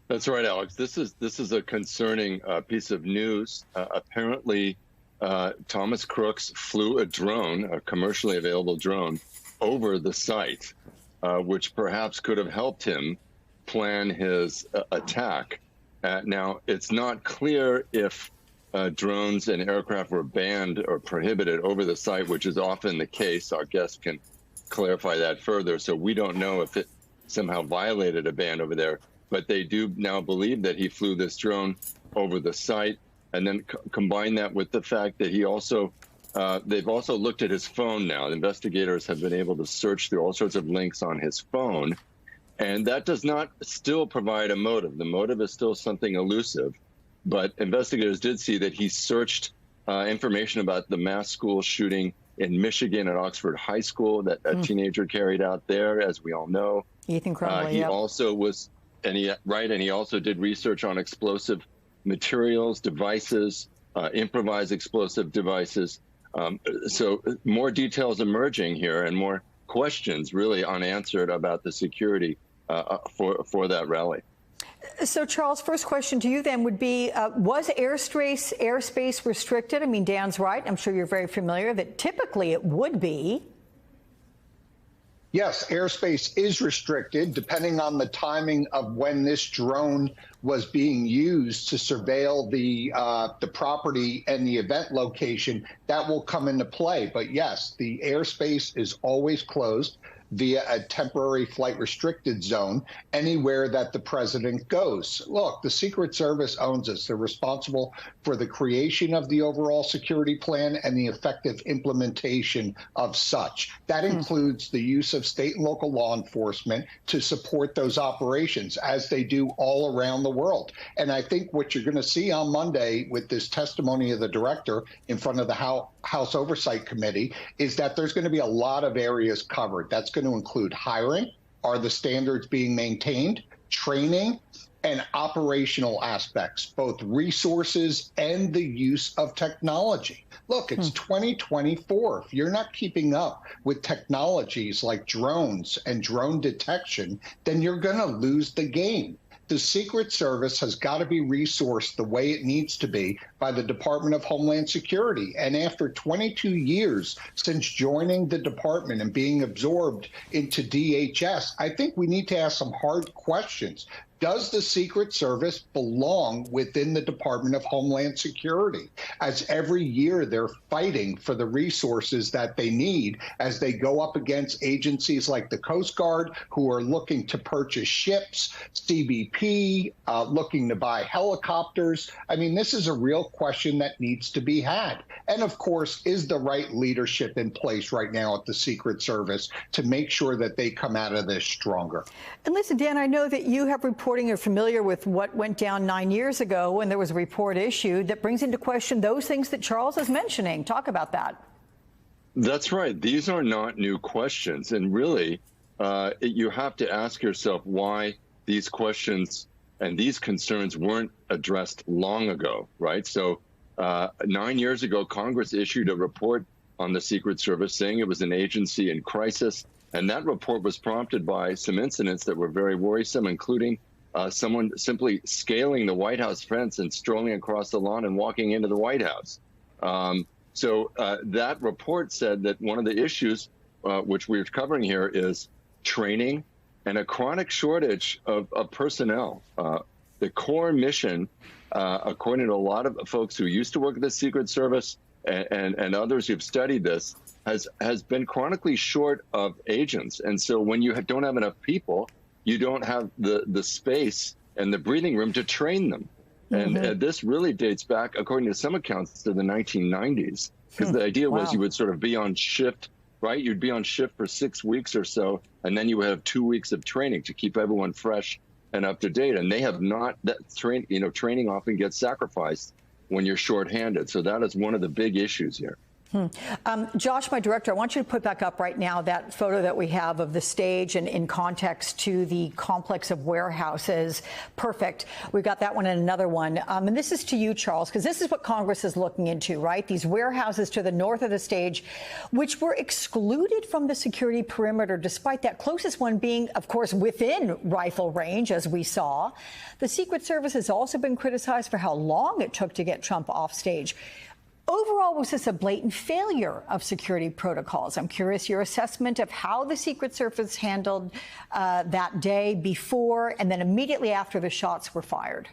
That's right, Alex. This is a concerning piece of news. Apparently, Thomas Crooks flew a drone, a commercially available drone, over the site, which perhaps could have helped him plan his attack. Now, it's not clear if drones and aircraft were banned or prohibited over the site, which is often the case. Our guest can clarify that further. So we don't know if it somehow violated a ban over there. But they do now believe that he flew this drone over the site, and then combine that with the fact that he also, they've also looked at his phone now. Investigators have been able to search through all sorts of links on his phone, and that does not still provide a motive. The motive is still something elusive, but investigators did see that he searched information about the mass school shooting in Michigan at Oxford High School that a teenager carried out there, as we all know. Ethan Crumley, he also was... And he also did research on explosive materials, devices, improvised explosive devices. So more details emerging here and more questions really unanswered about the security for that rally. So, Charles, first question to you then would be, was airspace restricted? I mean, Dan's right. I'm sure you're very familiar that typically it would be. Yes, airspace is restricted depending on the timing of when this drone was being used to surveil the property and the event location. That will come into play. But yes, the airspace is always closed via a temporary flight restricted zone anywhere that the president goes. Look, the Secret Service owns us. They're responsible for the creation of the overall security plan and the effective implementation of such. That includes the use of state and local law enforcement to support those operations, as they do all around the world. And I think what you're going to see on Monday with this testimony of the director in front of the House Oversight Committee is that there's going to be a lot of areas covered. That's going to include hiring, are the standards being maintained, training, and operational aspects, both resources and the use of technology. Look, it's 2024. If you're not keeping up with technologies like drones and drone detection, then you're going to lose the game. The Secret Service has got to be resourced the way it needs to be by the Department of Homeland Security. And after 22 years since joining the department and being absorbed into DHS, I think we need to ask some hard questions. Does the Secret Service belong within the Department of Homeland Security? As every year they're fighting for the resources that they need as they go up against agencies like the Coast Guard, who are looking to purchase ships, CBP, looking to buy helicopters. I mean, this is a real question that needs to be had. And of course, is the right leadership in place right now at the Secret Service to make sure that they come out of this stronger? And listen, Dan, I know that you have reporting, you're familiar with what went down 9 years ago when there was a report issued that brings into question those things that Charles is mentioning. Talk about that. That's right. These are not new questions. And really, you have to ask yourself why these questions and these concerns weren't addressed long ago, right? So 9 years ago, Congress issued a report on the Secret Service saying it was an agency in crisis. And that report was prompted by some incidents that were very worrisome, including someone simply scaling the White House fence and strolling across the lawn and walking into the White House. So that report said that one of the issues, which we're covering here, is training and a chronic shortage of personnel. The core mission, according to a lot of folks who used to work at the Secret Service and others who've studied this, has been chronically short of agents. And so when you don't have enough people, you don't have the space and the breathing room to train them. And this really dates back, according to some accounts, to the 1990s, because the idea was you would sort of be on shift, right? You'd be on shift for 6 weeks or so, and then you would have 2 weeks of training to keep everyone fresh and up to date. And they have not, training often gets sacrificed when you're shorthanded. So that is one of the big issues here. Josh, my director, I want you to put back up right now that photo that we have of the stage and in context to the complex of warehouses. Perfect. We've got that one and another one. And this is to you, Charles, because this is what Congress is looking into, right? These warehouses to the north of the stage, which were excluded from the security perimeter, despite that closest one being, of course, within rifle range, as we saw. The Secret Service has also been criticized for how long it took to get Trump off stage. Overall, was this a blatant failure of security protocols? I'm curious your assessment of how the Secret Service handled that day before and then immediately after the shots were fired.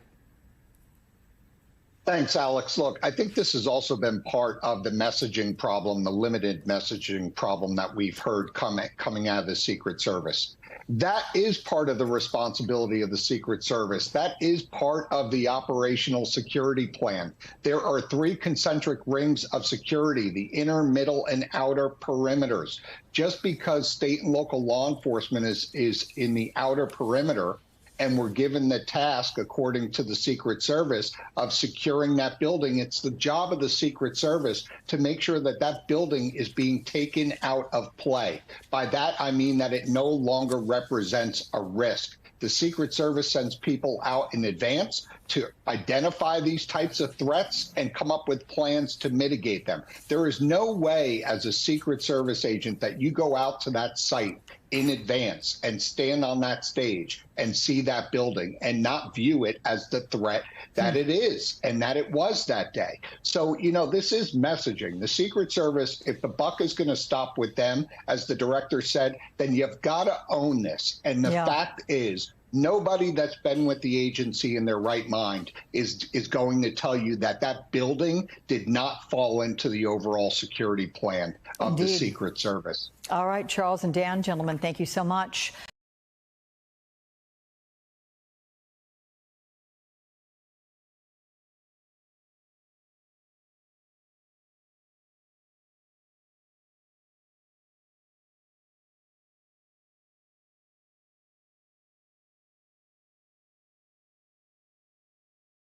Thanks, Alex. Look, I think this has also been part of the messaging problem, the limited messaging problem that we've heard coming out of the Secret Service. That is part of the responsibility of the Secret Service. That is part of the operational security plan. There are 3 concentric rings of security, the inner, middle, and outer perimeters. Just because state and local law enforcement is in the outer perimeter and we're given the task, according to the Secret Service, of securing that building, it's the job of the Secret Service to make sure that that building is being taken out of play. By that, I mean that it no longer represents a risk. The Secret Service sends people out in advance to identify these types of threats and come up with plans to mitigate them. There is no way as a Secret Service agent that you go out to that site in advance and stand on that stage and see that building and not view it as the threat that it is and that it was that day. So, you know, this is messaging. The Secret Service, if the buck is going to stop with them, as the director said, then you've got to own this. And the fact is, nobody that's been with the agency in their right mind is going to tell you that that building did not fall into the overall security plan of the Secret Service. All right, Charles and Dan, gentlemen, thank you so much.